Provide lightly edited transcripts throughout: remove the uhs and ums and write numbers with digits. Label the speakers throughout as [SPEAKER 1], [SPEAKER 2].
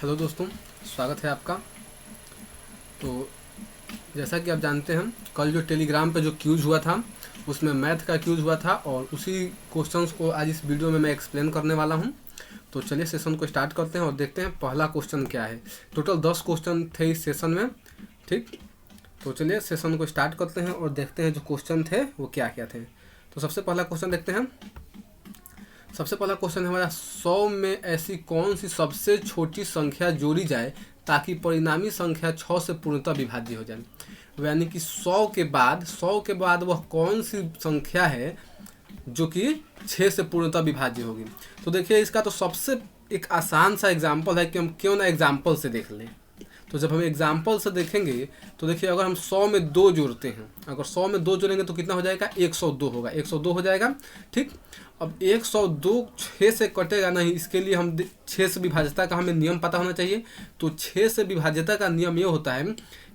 [SPEAKER 1] Hello दोस्तों, स्वागत है आपका। तो जैसा कि आप जानते हैं, कल जो टेलीग्राम पे जो क्यूज हुआ था उसमें मैथ का क्यूज हुआ था और उसी क्वेश्चंस को आज इस वीडियो में मैं एक्सप्लेन करने वाला हूं। तो चलिए सेशन को स्टार्ट करते हैं और देखते हैं पहला क्वेश्चन क्या है। टोटल 10 क्वेश्चन थे इस सेशन में, ठीक। तो चलिए सेशन को स्टार्ट करते हैं और देखते हैं जो क्वेश्चन थे वो क्या क्या थे। तो सबसे पहला क्वेश्चन देखते हैं। सबसे पहला क्वेश्चन है हमारा, 100 में ऐसी कौन सी सबसे छोटी संख्या जोड़ी जाए ताकि परिणामी संख्या 6 से पूर्णतः विभाज्य हो जाए। यानी कि 100 के बाद वह कौन सी संख्या है जो कि 6 से पूर्णतः विभाज्य होगी। तो देखिए, इसका तो सबसे एक आसान सा एग्जाम्पल है कि हम क्यों ना एग्जाम्पल से देख लें। तो जब हम एग्जाम्पल से देखेंगे तो देखिए, अगर हम 100 में 2 जोड़ते हैं, अगर 100 में 2 जोड़ेंगे तो कितना हो जाएगा, 102 होगा, 102 हो जाएगा, ठीक। अब 102 6 से कटेगा नहीं, इसके लिए हम 6 से विभाज्यता का हमें नियम पता होना चाहिए। तो 6 से विभाज्यता का नियम ये होता है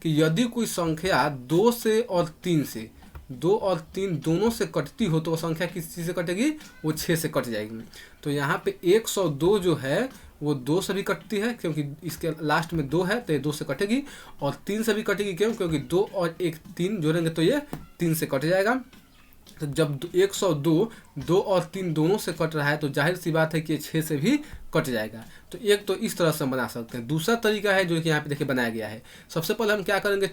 [SPEAKER 1] कि यदि कोई संख्या 2 से और 3 से, 2 और 3 दोनों से कटती हो तो वो संख्या किस चीज़ से कटेगी, वो 6 से कट जाएगी। तो यहाँ पे 102 जो है वो 2 से भी कटती है, क्योंकि इसके लास्ट में 2 है तो ये 2 से कटेगी, और 3 से भी कटेगी, क्यों, क्योंकि 2 और 1 3 जोड़ेंगे तो ये 3 से कट जाएगा। तो जब 102 2 और 3 दोनों से कट रहा है तो जाहिर सी बात है कि ये 6 से भी कट जाएगा। तो एक तो इस तरह से हम बना सकते हैं। दूसरा तरीका है जो कि यहाँ पे देखिए बनाया गया है। सबसे पहले हम क्या करेंगे,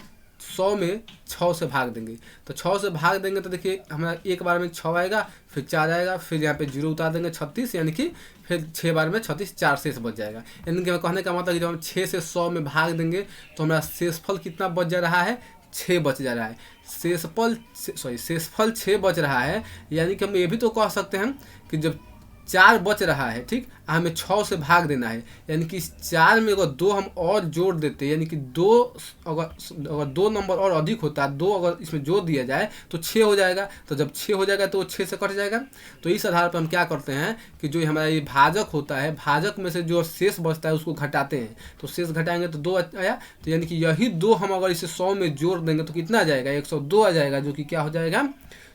[SPEAKER 1] 100 में 6 से भाग देंगे। तो 6 से भाग देंगे तो देखिए हमारा एक बार में 6 आएगा, फिर 4 आएगा, फिर यहाँ पे 0 उतार देंगे 36, यानी कि फिर 6 बार में 36, 4 शेष बच जाएगा। यानी कि मैं कहने का मतलब कि जब हम 6 से 100 में भाग देंगे तो हमारा शेषफल कितना बच जा रहा है, 6 बच जा रहा है। शेषफल 6 बच रहा है, यानी कि हम ये भी तो कह सकते हैं कि जब 4 बच रहा है, ठीक, हमें 6 से भाग देना है, यानी कि इस 4 में अगर 2 हम और जोड़ देते, यानी कि 2 अगर 2 नंबर और अधिक होता है, 2 अगर इसमें जोड़ दिया जाए तो 6 हो जाएगा। तो जब 6 हो जाएगा तो वो 6 से कट जाएगा। तो इस आधार पर हम क्या करते हैं कि जो हमारा ये भाजक होता है, भाजक में से जो शेष बचता है उसको घटाते हैं। तो शेष घटाएंगे तो 2 आया, तो यानी कि यही 2 हम अगर इसे 100 में जोड़ देंगे तो कितना आ जाएगा, 102 आ जाएगा, जो कि क्या हो जाएगा,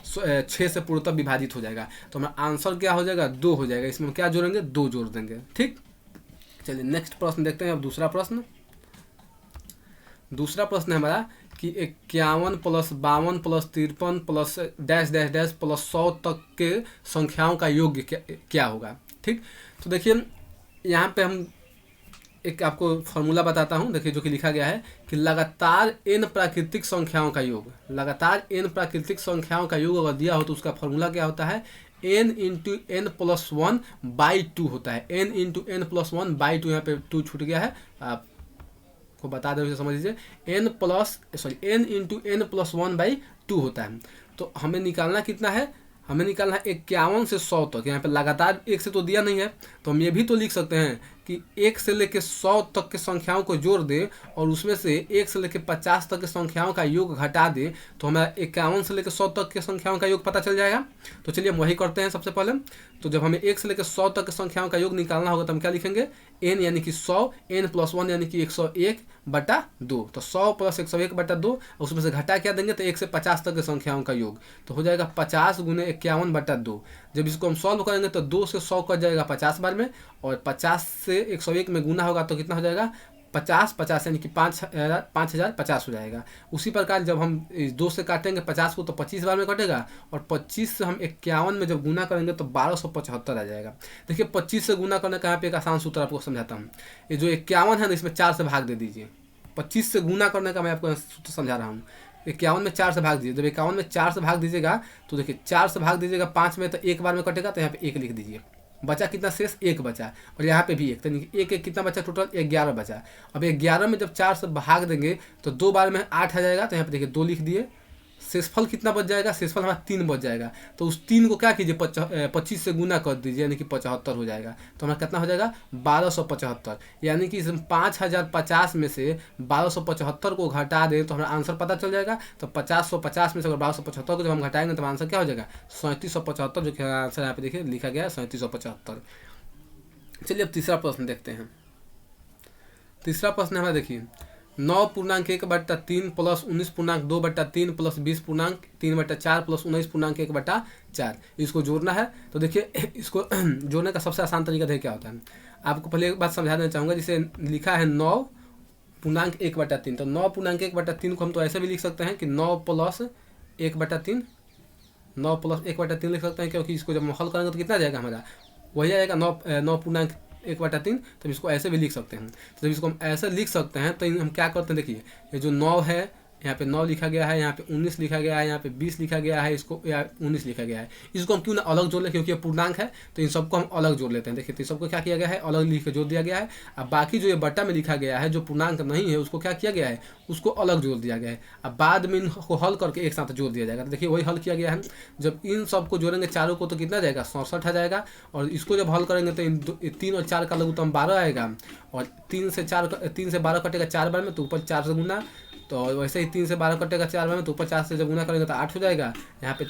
[SPEAKER 1] 6 से पूर्णतः विभाजित हो जाएगा। तो हमारा आंसर क्या हो जाएगा, 2 हो जाएगा। इसमें हम क्या जोड़ेंगे, 2 जोड़ देंगे, ठीक। चलिए नेक्स्ट प्रश्न देखते हैं। अब दूसरा प्रश्न है हमारा कि 51 plus 52 plus 53 plus dash dash dash plus 100 तक के संख्याओं का योग क्या होगा, ठीक। तो देखिए यहाँ पे हम एक आपको फॉर्मूला बताता हूँ, देखिए जो कि लिखा गया है कि लगातार n प्राकृतिक संख्याओं का योग, लगातार n प्राकृतिक संख्याओं का योग अगर दिया हो तो उसका फॉर्मूला क्या होता है, n into n plus 1 by 2 होता है। n into n plus 1 by 2, यहाँ पे 2 छूट गया है, आपको बता दें, समझ लीजिए, n into n plus 1 by 2 होता है। तो हमें निकालना कितना है, हमें निकालना है 51 से 100 तक। यहाँ पे लगातार 1 से तो दिया नहीं है, तो हम ये भी तो लिख सकते हैं कि 1 से लेकर 100 तक के संख्याओं को जोड़ दे और उसमें से 1 से लेकर 50 तक के संख्याओं का योग घटा दे, तो हमें 51 से लेकर 100 तक के संख्याओं का योग पता चल जाएगा। तो चलिए हम वही करते हैं सबसे पहले। तो जब हमें 1 से लेकर 100 तक के संख्याओं का योग निकालना होगा तो हम क्या लिखेंगे, n यानी कि 100, n प्लस 1 यानी कि 101 बटा 2। तो 100 प्लस 101 बटा 2, उसमें से घटा क्या देंगे तो 1 से 50 तक के संख्याओं का योग, तो हो जाएगा 50 गुने 51 बटा 2। जब इसको हम सॉल्व करेंगे तो 2 से 100 कट जाएगा 50 बार में, और 50 से 101 में गुना होगा तो कितना हो जाएगा, 50 यानी कि 5050 हो जाएगा। उसी प्रकार जब हम 2 से काटेंगे 50 को तो 25 बार में कटेगा, और 25 से हम 51 में जब गुना करेंगे तो 1275 आ जाएगा। देखिए 25 से गुना करने का यहाँ पे एक आसान सूत्र आपको समझाता हूँ। ये जो 51 है ना, इसमें 4 से भाग दे दीजिए। 25 से गुना करने का मैं आपको सूत्र समझा रहा हूँ। 51 में 4 से भाग दीजिए। जब 51 में 4 से भाग दीजिएगा तो देखिए 4 से भाग दीजिएगा 5 में तो एक बार में कटेगा, तो यहाँ पे 1 लिख दीजिए। बचा कितना शेष, 1 बचा, और यहाँ पे भी 1, तो एक कितना बचा, टोटल 11 बचा। अब 11 में जब 4 से भाग देंगे तो 2 बार में 8 आ जाएगा, तो यहाँ पे देखिए 2 लिख दिए। शेषफल कितना बच जाएगा, शेषफल हमारा 3 बच जाएगा। तो उस 3 को क्या कीजिए, 25 से गुना कर दीजिए, यानी कि 75 हो जाएगा। तो हमारा कितना हो जाएगा, 1275। यानी कि 5050 में से 1275 को घटा दें तो हमारा आंसर पता चल जाएगा। तो 50 में से अगर 1275 को जब हम घटाएंगे तो आंसर क्या हो जाएगा, 3775, जो कि आंसर यहाँ पे देखिए लिखा गया है 3775। चलिए अब तीसरा प्रश्न देखते हैं। तीसरा प्रश्न हमारा देखिए, 9.1/3 प्लस 19.2/3 प्लस 20.3/4 प्लस 19.1/4 इसको जोड़ना है। तो देखिए इसको जोड़ने का सबसे आसान तरीका देखिए क्या होता है। आपको पहले एक बात समझा देना चाहूँगा, जिसे लिखा है 9.1/3। तो 9.1/3 को हम तो ऐसे भी लिख सकते हैं कि 9 प्लस 1/3, 9 प्लस 1/3 लिख सकते हैं, क्योंकि इसको जब हम हल करेंगे तो कितना आ जाएगा हमारा, वही आएगा 9.1/3। तो इसको ऐसे भी लिख सकते हैं। तो जब इसको हम ऐसे लिख सकते हैं तो हम क्या करते हैं, देखिए ये जो 9 है यहाँ पे 9 लिखा गया है, यहाँ पे 19 लिखा गया है, यहाँ पे 20 लिखा गया है, इसको या 19 लिखा गया है। इसको हम क्यों ना अलग जोड़ लें, क्योंकि ये पूर्णांक है तो इन सबको हम अलग जोड़ लेते हैं। देखिए तो सबको क्या किया गया है, अलग लिख के जोड़ दिया गया है। अब बाकी जो ये बट्टा में लिखा गया है जो पूर्णांक नहीं है उसको क्या किया गया है, उसको अलग जोड़ दिया गया है। अब बाद में इनको हल करके एक साथ जोड़ दिया जाएगा। तो देखिए वही हल किया गया है। जब इन सबको जोड़ेंगे चारों को तो कितना जाएगा, 67 आ जाएगा। और इसको जब हल करेंगे तो इन 3 और 4 का लघुत्तम 12 आएगा। और 3 से 12 कटेगा 4 बार में, तो ऊपर 4 से गुना। तो वैसे ही 3 से 12 कटेगा 4 बार में, तो ऊपर 4 से जब गुना करेंगे तो 8 हो जाएगा। यहाँ पे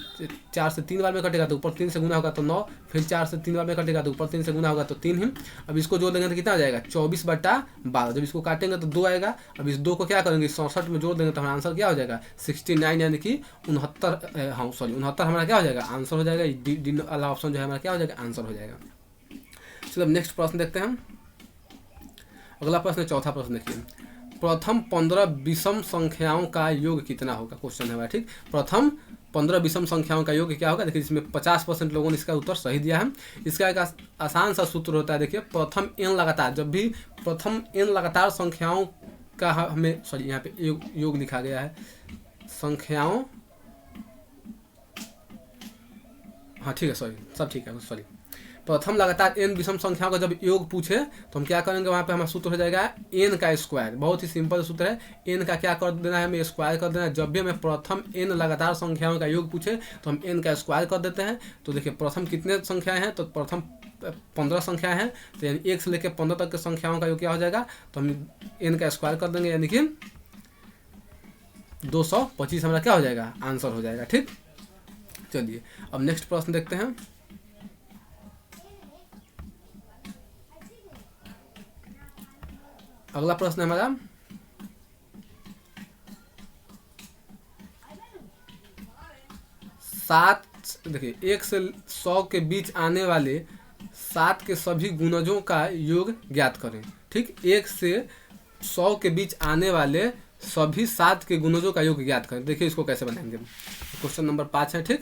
[SPEAKER 1] 4 से 3 बार में कटेगा तो ऊपर 3 से गुना होगा तो 9, फिर 4 से 3 बार में कटेगा तो ऊपर 3 से गुना होगा तो 3 ही। अब इसको जोड़ देंगे तो कितना आ जाएगा, 24/12। जब इसको काटेंगे तो 2 आएगा। अब इस 2 को क्या करेंगे, 67 में जोड़ देंगे तो हमारा आंसर क्या हो जाएगा, 69, यानी कि 69। हाँ सॉरी 69 हमारा क्या हो जाएगा, आंसर हो जाएगा। डी वाला ऑप्शन जो है हमारा क्या हो जाएगा, आंसर हो जाएगा। चलो अब नेक्स्ट प्रश्न देखते हैं हम। अगला प्रश्न, चौथा प्रश्न देखिए, प्रथम 15 विषम संख्याओं का योग कितना होगा, क्वेश्चन है हमारा। ठीक, प्रथम 15 विषम संख्याओं का योग क्या होगा। देखिए इसमें 50% लोगों ने इसका उत्तर सही दिया है। इसका एक आसान सा सूत्र होता है। देखिए प्रथम n लगातार, जब भी प्रथम n लगातार संख्याओं का हमें सॉरी यहाँ पे योग लिखा गया है, संख्याओं, हाँ ठीक है सॉरी सब ठीक है सॉरी, प्रथम लगातार n विषम संख्याओं का जब योग पूछे तो हम क्या करेंगे, वहाँ पे हमारा सूत्र हो जाएगा n का स्क्वायर। बहुत ही सिंपल सूत्र है, n का क्या कर देना है, हमें स्क्वायर कर देना है। जब भी हमें प्रथम n लगातार संख्याओं का योग पूछे तो हम n का स्क्वायर कर देते हैं। तो देखिए प्रथम कितने संख्याएं हैं, तो प्रथम 15 संख्याएं हैं। तो यानी 1 से लेकर 15 तक के संख्याओं का योग क्या हो जाएगा, तो हम n का स्क्वायर कर देंगे, यानी कि 225 हमारा क्या हो जाएगा, आंसर हो जाएगा। ठीक, चलिए अब नेक्स्ट प्रश्न देखते हैं। अगला प्रश्न है हमारा, सात, देखिए 1 से 100 के बीच आने वाले 7 के सभी गुणजों का योग ज्ञात करें। ठीक, 1 से 100 के बीच आने वाले सभी 7 के गुणजों का योग ज्ञात करें। देखिए इसको कैसे बनाएंगे, क्वेश्चन नंबर 5 है। ठीक,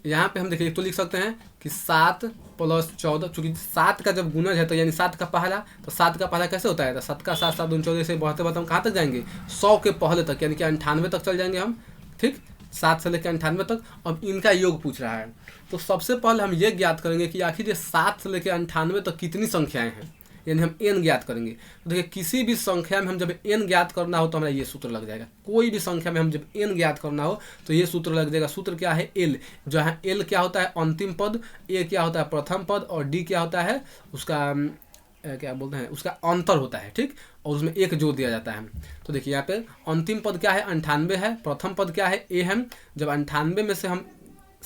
[SPEAKER 1] यहाँ पे हम देखिए तो लिख सकते हैं कि 7 प्लस 14, चूंकि 7 का जब गुणज है तो यानी 7 का पहला, तो 7 का पहला कैसे होता है, तो 7 का 7 7 14 से बढ़ते बढ़ते हम कहाँ तक जाएंगे, 100 के पहले तक, यानी कि 98 तक चल जाएंगे हम। ठीक, 7 से लेकर 98 तक। अब इनका योग पूछ रहा है, तो सबसे पहले हम ये ज्ञात करेंगे कि आखिर ये 7 से लेकर 98 तक कितनी संख्याएं हैं, यानी हम n ज्ञात करेंगे। तो देखिए किसी भी संख्या में हम जब n ज्ञात करना हो तो हमारा ये सूत्र लग जाएगा। कोई भी संख्या में हम जब n ज्ञात करना हो तो ये सूत्र लग जाएगा। सूत्र क्या है, l, जो है l क्या होता है अंतिम पद, a क्या होता है प्रथम पद, और d क्या होता है उसका क्या बोलते हैं, उसका अंतर होता है। ठीक, और उसमें 1 जोड़ दिया जाता है। तो देखिए यहाँ पे अंतिम पद क्या है, 98 है, प्रथम पद क्या है, a है। जब 98 में से हम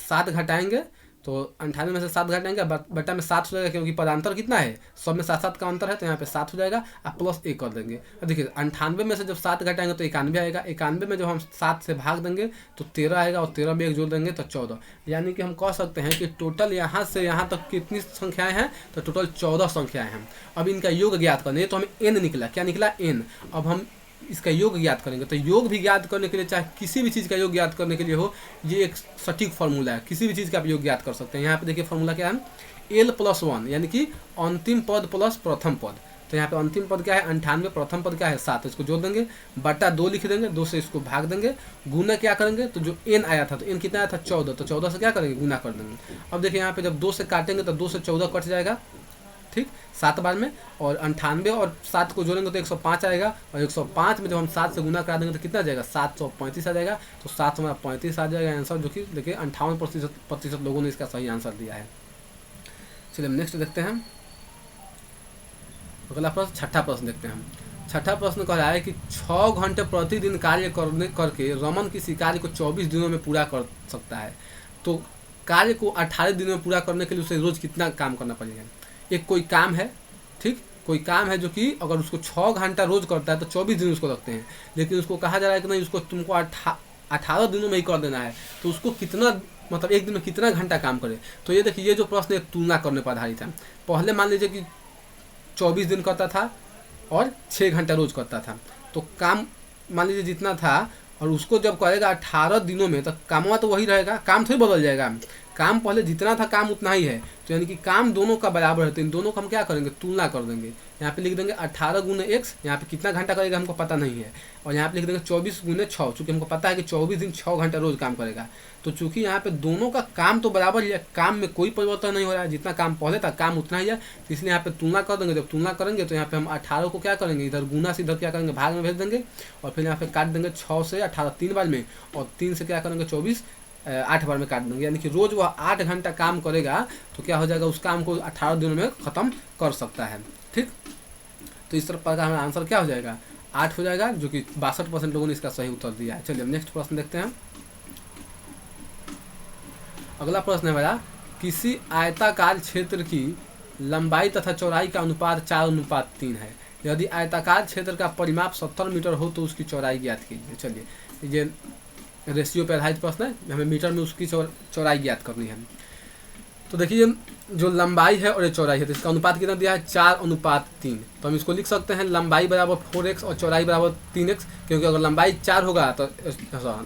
[SPEAKER 1] 7 घटाएंगे तो 98 में से 7 घटाएंगे, बट्टा में 7 हो जाएगा, क्योंकि पदांतर कितना है, सब में 7 7 का अंतर है, तो यहाँ पे 7 हो जाएगा। अब प्लस 1 कर देंगे। अब देखिए 98 में से जब 7 घटाएंगे तो 91 आएगा। 91 में जब हम 7 से भाग देंगे तो 13 आएगा, और 13 में 1 जोड़ देंगे तो 14। यानी कि हम कह सकते हैं कि टोटल यहाँ से यहाँ तक कितनी संख्याएं हैं, तो टोटल 14 संख्याएं हैं। अब इनका योग ज्ञात करना है, तो हमें n निकला, क्या निकला, n। अब हम इसका योग ज्ञात करेंगे। तो योग भी ज्ञात करने के लिए, चाहे किसी भी चीज़ का योग ज्ञात करने के लिए हो, ये एक सटीक फार्मूला है, किसी भी चीज़ का आप योग ज्ञात कर सकते हैं। यहाँ पे देखिए फार्मूला क्या है, l+1, यानी कि अंतिम पद प्लस प्रथम पद। तो यहाँ पे अंतिम पद क्या है 98, प्रथम पद क्या है 7, इसको जोड़ देंगे, बटा 2 लिख देंगे, 2 से इसको भाग देंगे, गुना क्या करेंगे, तो जो n आया था, तो n कितना आया था 14, तो 14 से क्या करेंगे, गुना कर देंगे। अब देखिए यहाँ पे जब 2 से काटेंगे तो 2 से 14 कट जाएगा। ठीक, 7 बार में, और 98 और 7 को जोड़ेंगे तो 105 आएगा, और 105 में जब हम 7 से गुना करा देंगे तो कितना आ जाएगा, 735 आ जाएगा। तो 7 हमारा 35 आ जाएगा आंसर, जो कि देखिए 58% लोगों ने इसका सही आंसर दिया है। चलिए हम नेक्स्ट देखते हैं। अगला प्रश्न, छठा प्रश्न देखते हैं हम। छठा प्रश्न कह रहा है कि 6 घंटे प्रतिदिन कार्य करके रमन किसी कार्य को 24 दिनों में पूरा कर सकता है। तो कार्य को 18 दिनों में पूरा करने के लिए उसे रोज कितना काम करना पड़ेगा। एक कोई काम है, ठीक, कोई काम है जो कि अगर उसको 6 घंटा रोज करता है तो 24 दिन उसको लगते हैं, लेकिन उसको कहा जा रहा है कि नहीं, उसको तुमको 18 दिनों में ही कर देना है, तो उसको कितना मतलब एक दिन में कितना घंटा काम करे। तो ये देखिए, ये जो प्रश्न एक तुलना करने पर आधारित है। पहले मान लीजिए कि 24 दिन करता था और 6 घंटा रोज करता था, तो काम मान लीजिए जितना था, और उसको जब करेगा 18 दिनों में, तो कामवा तो वही रहेगा, काम थोड़ी बदल जाएगा। काम पहले जितना था काम उतना ही है, तो यानी कि काम दोनों का बराबर है, तो इन दोनों को हम क्या करेंगे, तुलना कर देंगे। यहाँ पे लिख देंगे 18 गुने x, यहाँ पे कितना घंटा करेगा हमको पता नहीं है, और यहाँ पे लिख देंगे 24 गुने 6, चूँकि हमको पता है कि 24 दिन 6 घंटा रोज काम करेगा। तो चूँकि यहाँ पे दोनों का काम तो बराबर ही है, काम में कोई परिवर्तन नहीं हो रहा है, जितना काम पहले था काम उतना ही है, तो इसलिए यहाँ पे तुलना कर देंगे। जब तुलना करेंगे तो यहाँ पे हम 18 को क्या करेंगे, इधर गुना से इधर क्या करेंगे, भाग में भेज देंगे, और फिर यहाँ पे काट देंगे 6 से 18 3 बार में, और 3 से क्या करेंगे 24 8 बार में काट देंगे, यानी कि रोज वह 8 घंटा काम करेगा, तो क्या हो जाएगा, उस काम को 18 दिनों में ख़त्म कर सकता है। ठीक, तो इस तरह का हमारा आंसर क्या हो जाएगा, 8 हो जाएगा, जो कि 62% लोगों ने इसका सही उत्तर दिया है। चलिए नेक्स्ट प्रश्न देखते हैं। अगला प्रश्न है मेरा, किसी आयताकार क्षेत्र की लंबाई तथा चौड़ाई का अनुपात 4:3 है। यदि आयताकार क्षेत्र का परिमाप 70 मीटर हो तो उसकी चौड़ाई ज्ञात कीजिए। चलिए, ये रेशियो पर आधारित प्रश्न है, हमें मीटर में उसकी चौड़ाई ज्ञात करनी है। तो देखिए, जो लंबाई है और ये चौड़ाई है, तो इसका अनुपात कितना दिया है, 4:3। तो हम इसको लिख सकते हैं लंबाई बराबर 4x और चौड़ाई बराबर 3x, क्योंकि अगर लंबाई 4 होगा तो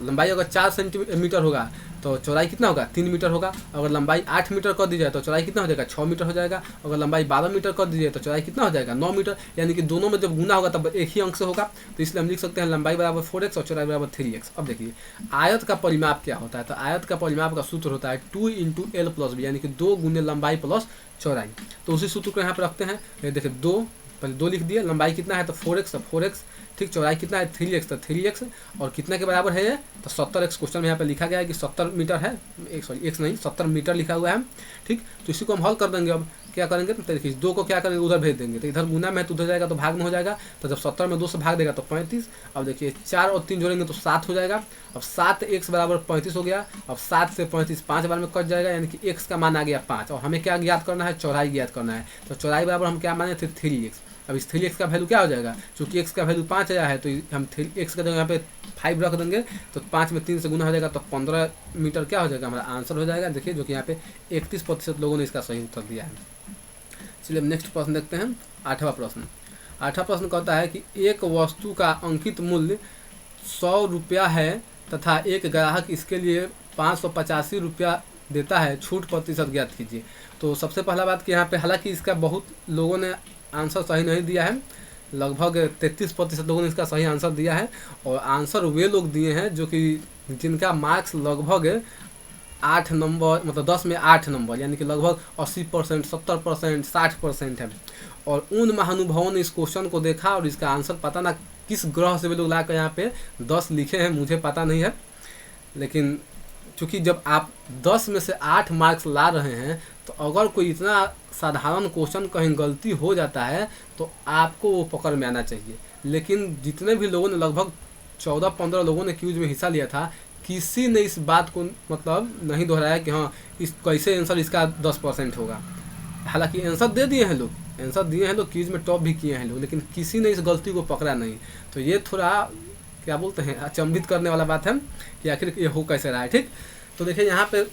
[SPEAKER 1] लंबाई अगर 4 सेंटीमीटर होगा तो चौड़ाई कितना होगा, 3 मीटर होगा। अगर लंबाई 8 मीटर कर दी जाए तो चौड़ाई कितना हो जाएगा, 6 मीटर हो जाएगा। अगर लंबाई 12 मीटर कर दी जाए तो चौड़ाई कितना हो जाएगा, 9 मीटर। यानी कि दोनों में जब गुना होगा तब एक ही अंक से होगा, तो इसलिए हम लिख सकते हैं लंबाई बराबर 4x और चौड़ाई बराबर 3x। अब देखिए, आयत का परिमाप क्या होता है, तो आयत का परिमाप का सूत्र होता है 2 × L + B, यानी कि 2 गुने लंबाई प्लस चौड़ाई। तो उसी सूत्र को यहाँ पर रखते हैं। ये देखिए, 2 पहले 2 लिख दिए, लंबाई कितना है तो 4x, तो 4x, ठीक, चौड़ाई कितना है 3x, तो 3x, और कितना के बराबर है ये, तो 70x। क्वेश्चन में यहाँ पे लिखा गया है कि 70 मीटर है, सॉरी x नहीं 70 मीटर लिखा हुआ है। ठीक, तो इसी को हम हल कर देंगे। अब क्या करेंगे, तो देखिए 2 को क्या करेंगे, उधर भेज देंगे, तो इधर गुना में तो उधर जाएगा तो भाग में हो जाएगा। तो जब 70 में 2 से भाग देगा तो 35। अब देखिए 4 और 3 जोड़ेंगे तो 7 हो जाएगा। अब 7x बराबर 35 हो गया। अब 7 से 35 5 बार में कट जाएगा, यानी कि x का मान आ गया 5, और हमें क्या ज्ञात करना है, चौड़ाई ज्ञात करना है। तो चौड़ाई बराबर हम क्या माने थे, 3x। अब इस 3x का वैल्यू क्या हो जाएगा, चूँकि x का वैल्यू 5 आया है, तो हम x का जगह यहाँ पे 5 रख देंगे, तो 5 में 3 से गुना हो जाएगा, तो 15 मीटर क्या हो जाएगा, हमारा आंसर हो जाएगा। देखिए, जो कि यहाँ पे 31% लोगों ने इसका सही उत्तर दिया है। चलिए नेक्स्ट प्रश्न देखते हैं। 8वां प्रश्न। 8वां प्रश्न कहता है कि एक वस्तु का अंकित मूल्य 100 रुपया है तथा एक ग्राहक इसके लिए 585 रुपया देता है, छूट प्रतिशत ज्ञात कीजिए। तो सबसे पहला बात कि यहाँ पे हालांकि इसका बहुत लोगों ने आंसर सही नहीं दिया है, लगभग 33% लोगों ने इसका सही आंसर दिया है, और आंसर वे लोग दिए हैं जो कि जिनका मार्क्स लगभग 8 नंबर, मतलब 10 में 8 नंबर, यानी कि लगभग 80%, 70%, 60% है। और उन महानुभावों ने इस क्वेश्चन को देखा और इसका आंसर पता ना किस ग्रह से वे लोग लाकर यहाँ पे 10 लिखे हैं, मुझे पता नहीं है। लेकिन चूँकि जब आप 10 में से 8 मार्क्स ला रहे हैं, तो अगर कोई इतना साधारण क्वेश्चन कहीं गलती हो जाता है तो आपको वो पकड़ में आना चाहिए। लेकिन जितने भी लोगों ने, लगभग 14-15 लोगों ने क्यूज में हिस्सा लिया था, किसी ने इस बात को मतलब नहीं दोहराया कि हाँ इस कैसे आंसर इसका 10% होगा। हालांकि आंसर दे दिए हैं लोग, आंसर दिए हैं लोग, क्यूज में टॉप भी किए हैं लोग, लेकिन किसी ने इस गलती को पकड़ा नहीं। तो ये थोड़ा क्या बोलते हैं, अचंभित करने वाला बात है कि आखिर ये हो कैसे रहा है। ठीक, तो देखिए यहाँ पे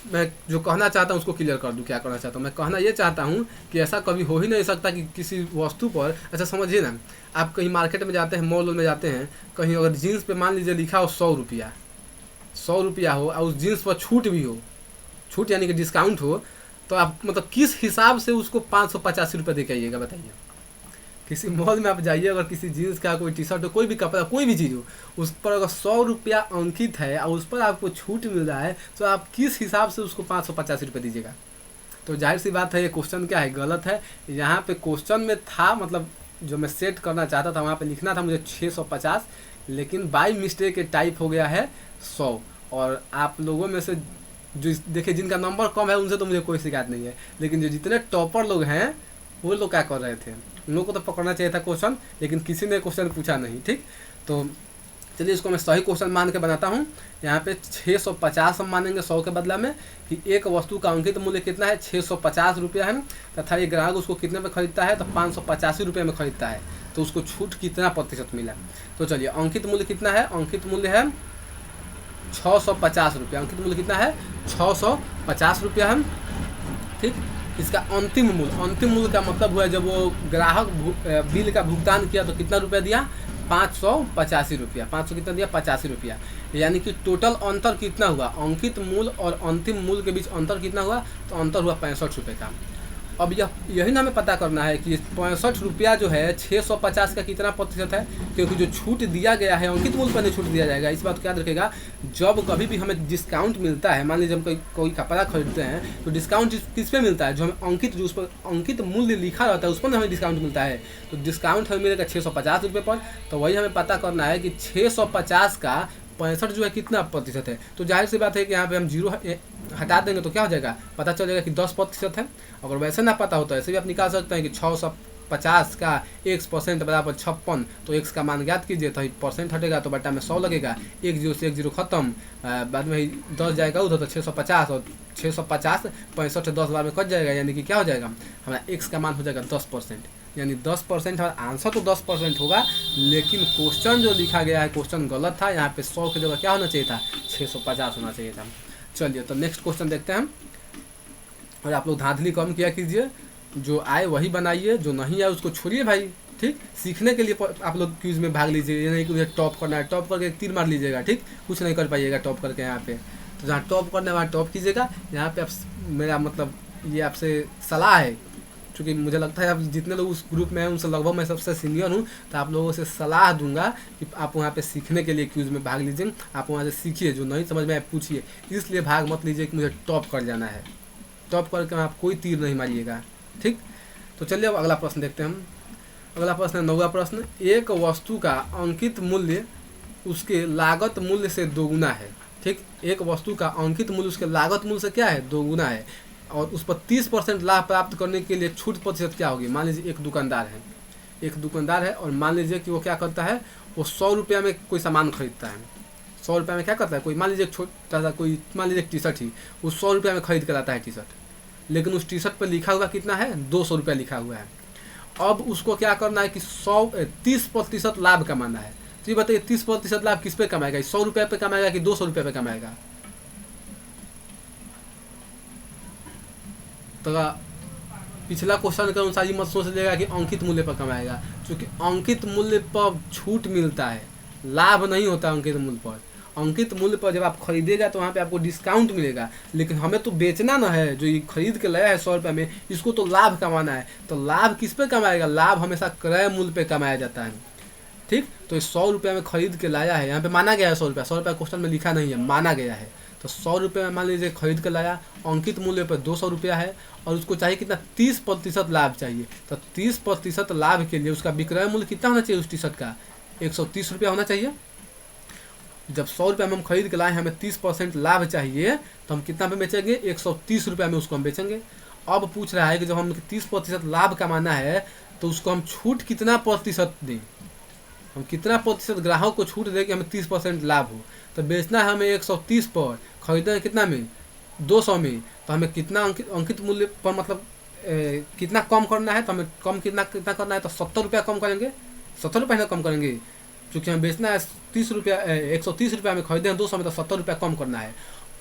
[SPEAKER 1] मैं जो कहना चाहता हूँ उसको क्लियर कर दूँ। क्या करना चाहता हूँ, मैं कहना ये चाहता हूँ कि ऐसा कभी हो ही नहीं सकता कि किसी वस्तु पर, अच्छा समझिए ना, आप कहीं मार्केट में जाते हैं, मॉल में जाते हैं, कहीं अगर जीन्स पे मान लीजिए लिखा हो 100 रुपया, 100 रुपया हो, और उस जीन्स पर छूट भी हो, छूट यानी कि डिस्काउंट हो, तो आप मतलब किस हिसाब से उसको 585 रुपये दे के आइएगा, बताइए। किसी मॉल में आप जाइए, अगर किसी जीन्स का कोई टी शर्ट हो, कोई भी कपड़ा, कोई भी चीज़ हो, उस पर अगर 100 रुपया अंकित है और उस पर आपको छूट मिल रहा है, तो आप किस हिसाब से उसको 585 रुपये दीजिएगा। तो जाहिर सी बात है ये क्वेश्चन क्या है, गलत है। यहाँ पे क्वेश्चन में था, मतलब जो मैं सेट करना चाहता था वहाँ पे लिखना था मुझे 650, लेकिन बाई मिस्टेक टाइप हो गया है 100। और आप लोगों में से जो देखिए जिनका नंबर कम है उनसे तो मुझे कोई शिकायत नहीं है, लेकिन जो जितने टॉपर लोग हैं वो लोग क्या कर रहे थे, उन लोगों को तो पकड़ना चाहिए था क्वेश्चन, लेकिन किसी ने क्वेश्चन पूछा नहीं। ठीक, तो चलिए इसको मैं सही क्वेश्चन मान के बनाता हूँ। यहाँ पे 650 हम मानेंगे 100 के बदला में कि एक वस्तु का अंकित मूल्य कितना है, 650 रुपया है तथा ये ग्राहक उसको कितने में खरीदता है, तो 585 रुपये में खरीदता है, तो उसको छूट कितना प्रतिशत मिला। तो चलिए अंकित मूल्य कितना है, अंकित मूल्य है 650 रुपया। अंकित मूल्य कितना है, 650 रुपया है। ठीक, इसका अंतिम मूल्य का मतलब हुआ जब वो ग्राहक बिल का भुगतान किया तो कितना रुपया दिया, 585 रुपया। 500 कितना दिया, 85 रुपया। यानी कि टोटल अंतर कितना हुआ, अंकित मूल्य और अंतिम मूल्य के बीच अंतर कितना हुआ, तो अंतर हुआ 65 रुपये का। अब यही ना हमें पता करना है कि 65 रुपया जो है 650 का कितना प्रतिशत है, क्योंकि जो छूट दिया गया है अंकित मूल्य पर नहीं छूट दिया जाएगा। इस बात को याद रखिएगा, जब कभी भी हमें डिस्काउंट मिलता है, मान लीजिए हम कोई कपड़ा खरीदते हैं तो डिस्काउंट किस पे मिलता है, जो हमें अंकित जो उस पर अंकित मूल्य लिखा रहता है उस पर हमें डिस्काउंट मिलता है। तो डिस्काउंट हमें मिलेगा 650 रुपये पर। तो वही हमें पता करना है कि 650 का 65 जो है कितना प्रतिशत है। तो जाहिर सी बात है कि यहाँ पे हम जीरो हटा देंगे तो क्या हो जाएगा, पता चल जाएगा कि 10% है। अगर वैसे ना पता होता है ऐसे भी आप निकाल सकते हैं कि 650 का x% बराबर 56, तो x का मान ज्ञात कीजिए, तो परसेंट हटेगा तो बटा में 100 लगेगा, 1 जीरो से 1 जीरो खत्म, बाद में 10 जाएगा उधर तो 650, और 650 65 10 बार में कट जाएगा, यानी कि क्या हो जाएगा हमारा x का मान हो जाएगा 10%। यानी 10% हमारा आंसर तो 10% होगा, लेकिन क्वेश्चन जो लिखा गया है क्वेश्चन गलत था। यहाँ पे 100 की जगह क्या होना चाहिए था, 650 होना चाहिए था। चलिए तो नेक्स्ट क्वेश्चन देखते हैं। और आप लोग धांधली कम किया कीजिए, जो आए वही बनाइए, जो नहीं आए उसको छोड़िए भाई। ठीक, सीखने के लिए आप लोग क्विज में भाग लीजिए, ये नहीं कि मुझे टॉप करना है, टॉप करके तीर मार लीजिएगा। ठीक, कुछ नहीं कर पाइएगा टॉप करके यहाँ पे। तो जहाँ टॉप करना है वहाँ टॉप कीजिएगा। यहाँ पे आप मेरा मतलब ये आपसे सलाह है, क्योंकि मुझे लगता है आप जितने लोग उस ग्रुप में हैं उनसे लगभग मैं सबसे सीनियर हूँ, तो आप लोगों से सलाह दूंगा कि आप वहाँ पे सीखने के लिए क्विज में भाग लीजिए। आप वहाँ से सीखिए, जो नहीं समझ में आए पूछिए, इसलिए भाग मत लीजिए कि मुझे टॉप कर जाना है। टॉप करके आप कोई तीर नहीं मारिएगा। ठीक, तो चलिए अब अगला प्रश्न देखते हैं हम। अगला प्रश्न है 9वां प्रश्न। एक वस्तु का अंकित मूल्य उसके लागत मूल्य से दोगुना है। ठीक, एक वस्तु का अंकित मूल्य उसके लागत मूल्य से क्या है, दोगुना है, और उस पर 30% लाभ प्राप्त करने के लिए छूट प्रतिशत क्या होगी। मान लीजिए एक दुकानदार है और मान लीजिए कि वो क्या करता है, वो 100 रुपया में कोई सामान खरीदता है। 100 रुपया में क्या करता है, कोई मान लीजिए छोटा सा कोई मान लीजिए टी शर्ट ही वो 100 रुपया में खरीद कर लाता है टी शर्ट, लेकिन उस टी शर्ट पर लिखा हुआ कितना है, 200 रुपया लिखा हुआ है। अब उसको क्या करना है कि 30% लाभ कमाना है। तो ये बताइए 30% लाभ किस पे कमाएगा, 100 रुपये पे कमाएगा कि 200 रुपये पे कमाएगा। तो पिछला क्वेश्चन के अनुसार ये मत सोच लेगा कि अंकित मूल्य पर कमाएगा, क्योंकि अंकित मूल्य पर छूट मिलता है, लाभ नहीं होता अंकित मूल्य पर। अंकित मूल्य पर जब आप खरीदेगा तो वहाँ पे आपको डिस्काउंट मिलेगा, लेकिन हमें तो बेचना ना है, जो ये खरीद के लाया है 100 रुपये में, इसको तो लाभ कमाना है। तो लाभ किस पे कमाएगा, लाभ हमेशा क्रय मूल्य पे कमाया जाता है। ठीक, तो 100 रुपये में खरीद के लाया है, यहाँ पे माना गया है 100 रुपया, 100 रुपया क्वेश्चन में लिखा नहीं है, माना गया है। तो 100 रुपये में मान लीजिए खरीद कर लाया, अंकित मूल्य पर 200 रुपया है, और उसको चाहिए कितना, 30% लाभ चाहिए। तो 30% लाभ के लिए उसका विक्रय मूल्य कितना होना चाहिए, उस टी शर्ट का 130 रुपया होना चाहिए। जब 100 रुपये में हम खरीद के लाए, हमें 30% लाभ चाहिए, तो हम कितना पे बेचेंगे, 130 रुपया में उसको हम बेचेंगे। अब पूछ रहा है कि जब हम 30% लाभ कमाना है तो उसको हम छूट कितना प्रतिशत दें, हम कितना प्रतिशत ग्राहक को छूट दें कि हमें 30% लाभ हो। तो बेचना है हमें 130 पर, खरीदना है कितना में, 200 में। तो हमें कितना अंकित मूल्य पर मतलब कितना कम करना है, तो हमें कम कितना करना है, तो 70 रुपया कम करेंगे, 70 रुपये कम करेंगे, क्योंकि हमें बेचना है 30 रुपया, 130 रुपया में खरीदे हैं 200 में, तो 70 रुपया कम करना है।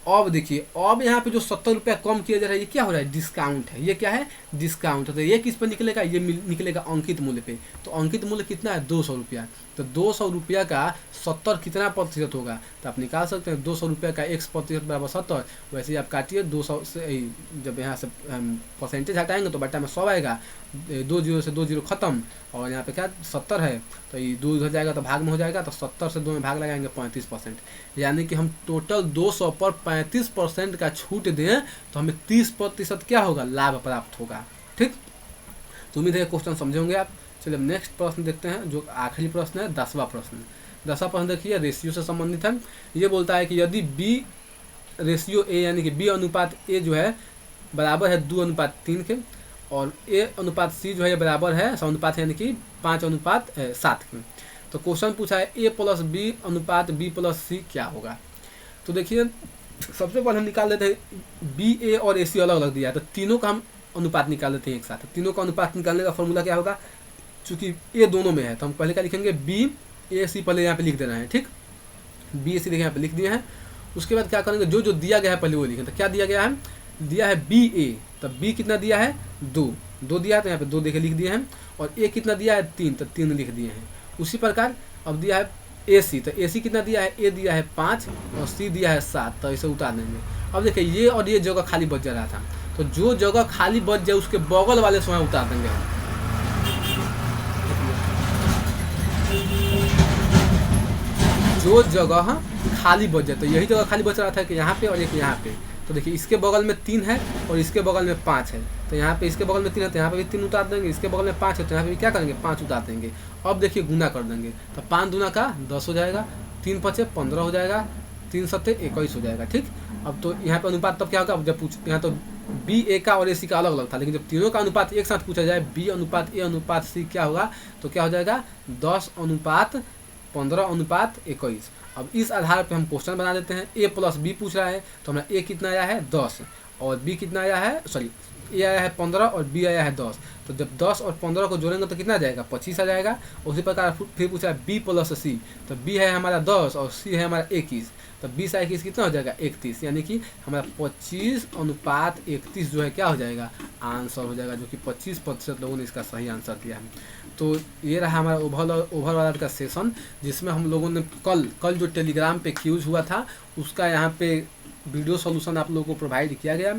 [SPEAKER 1] अब देखिए, अब यहाँ पे जो 70 रुपया कम किया जा रहा है, ये क्या हो रहा है, डिस्काउंट है। ये क्या है, डिस्काउंट। तो ये किस पे निकलेगा, ये निकलेगा अंकित मूल्य पे। तो अंकित मूल्य कितना है, 200 रुपया। तो 200 रुपया का 70 कितना प्रतिशत होगा, तो आप निकाल सकते हैं 200 रुपया का x% बराबर 70। वैसे ही आप काटिए 200 से, जब यहाँ से परसेंटेज हटाएंगे तो बटा में 100 आएगा, 2 जीरो से 2 जीरो खत्म, और यहाँ पे क्या 70 है, तो ये 2 हो जाएगा तो भाग में हो जाएगा, तो 70 से 2 में भाग लगाएंगे 35%। यानी कि हम टोटल 200 पर 35% का छूट दें तो हमें 30% क्या होगा, लाभ प्राप्त होगा। ठीक, तो उम्मीद है क्वेश्चन समझे होंगे आप। चलिए नेक्स्ट प्रश्न देखते हैं, जो आखिरी प्रश्न है, 10वां प्रश्न। 10वां प्रश्न देखिए, रेशियो से संबंधित है। ये बोलता है कि यदि B रेशियो A यानी कि B अनुपात A जो है बराबर है 2:3 के, और A अनुपात C जो है बराबर है, समानुपात है यानी कि 5:7 के। तो क्वेश्चन पूछा है A प्लस बी अनुपात B प्लस सी क्या होगा। तो देखिए सबसे पहले हम निकाल लेते हैं बी ए और ए सी अलग अलग दिया है, तो तीनों का हम अनुपात निकाल लेते हैं एक साथ। तीनों का अनुपात निकालने का फॉर्मूला क्या होगा, चूंकि ए दोनों में है तो हम पहले क्या लिखेंगे बी ए सी, पहले यहाँ पे लिख देना है, ठीक। बी ए सी देखिए यहाँ पे लिख दिए हैं। उसके बाद क्या करेंगे, जो जो दिया गया है पहले वो लिखें। तो क्या दिया गया है, दिया है बी ए, तब बी कितना दिया है 2 दिया है, तो यहाँ पे 2 देखे लिख दिए हैं। और ए कितना दिया है 3, तो 3 लिख दिए हैं। उसी प्रकार अब दिया है ए सी, तो ए सी कितना दिया है, ए दिया है 5 और सी दिया है 7, तो इसे उतार देंगे। अब देखिए ये और ये जगह खाली बच जा रहा था, तो जो जगह खाली बच जाए उसके बगल वाले से वहाँ उतार देंगे हम। जो जगह खाली बच जाए, तो यही जगह खाली बच रहा था कि यहाँ पे और एक यहाँ पे। तो देखिए इसके बगल में 3 है और इसके बगल में 5 है, तो यहाँ पे इसके बगल में 3 है तो यहाँ पे भी 3 उतार देंगे। इसके बगल में 5 है तो यहाँ पे भी क्या करेंगे 5 उतार देंगे। अब देखिए गुना कर देंगे, तो 5 दूना का 10 हो जाएगा, 3 पचे 15 हो जाएगा, 3 सत्ते 21 हो जाएगा, ठीक। अब तो यहाँ पे अनुपात तब क्या होगा, अब जब पूछ यहाँ तो बी ए का और ए सी का अलग अलग था, लेकिन जब तीनों का अनुपात एक साथ पूछा जाए बी अनुपात ए अनुपात सी क्या होगा, तो क्या हो जाएगा 10 अनुपात 15 अनुपात 21। अब इस आधार पे हम क्वेश्चन बना देते हैं। ए प्लस बी पूछ रहा है तो हमारा ए कितना आया है 10 और बी कितना आया है, सॉरी ए आया है 15 और बी आया है 10। तो जब 10 और 15 को जोड़ेंगे तो कितना आ जाएगा 25 आ जाएगा। उसी प्रकार फिर पूछा है बी प्लस सी, तो बी है हमारा 10 और सी है हमारा 21, तो 20 और 21 कितना हो जाएगा 31, यानी कि हमारा 25 अनुपात 31 जो है क्या हो जाएगा आंसर हो जाएगा, जो कि 25% लोगों ने इसका सही आंसर दिया है। तो ये रहा हमारा ओवरऑल का सेशन, जिसमें हम लोगों ने कल जो टेलीग्राम पे क्यूज हुआ था उसका यहाँ पे वीडियो सॉल्यूशन आप लोगों को प्रोवाइड किया गया।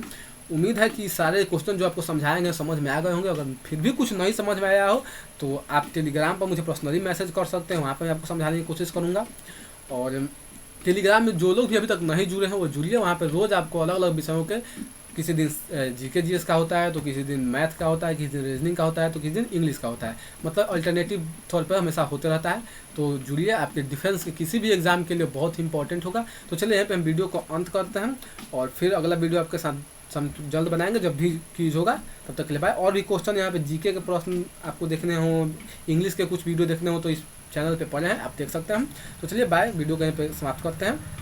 [SPEAKER 1] उम्मीद है कि सारे क्वेश्चन जो आपको समझाएंगे समझ में आ गए होंगे। अगर फिर भी कुछ नहीं समझ में आया हो तो आप टेलीग्राम पर मुझे पर्सनली मैसेज कर सकते हैं, वहाँ पर मैं आपको समझाने की कोशिश करूँगा। और टेलीग्राम में जो लोग भी अभी तक नहीं जुड़े हैं वो जुड़िए, वहाँ पर रोज़ आपको अलग अलग विषयों के, किसी दिन जीके जीएस का होता है, तो किसी दिन मैथ का होता है, किसी दिन रीजनिंग का होता है, तो किसी दिन इंग्लिश का होता है, मतलब अल्टरनेटिव तौर पर हमेशा होते रहता है। तो जुड़िए, आपके डिफेंस के किसी भी एग्जाम के लिए बहुत इंपॉर्टेंट होगा। तो चलिए यहाँ पे हम वीडियो को अंत करते हैं और फिर अगला वीडियो आपके साथ जल्द बनाएंगे जब भी क्यूज होगा। तब तक के लिए बाय। और भी क्वेश्चन यहाँ पे जीके के प्रश्न आपको देखने हो, इंग्लिश के कुछ वीडियो देखने हो तो इस चैनल पे पड़े हैं, आप देख सकते हैं। तो चलिए बाय, वीडियो को यहाँ पे समाप्त करते हैं।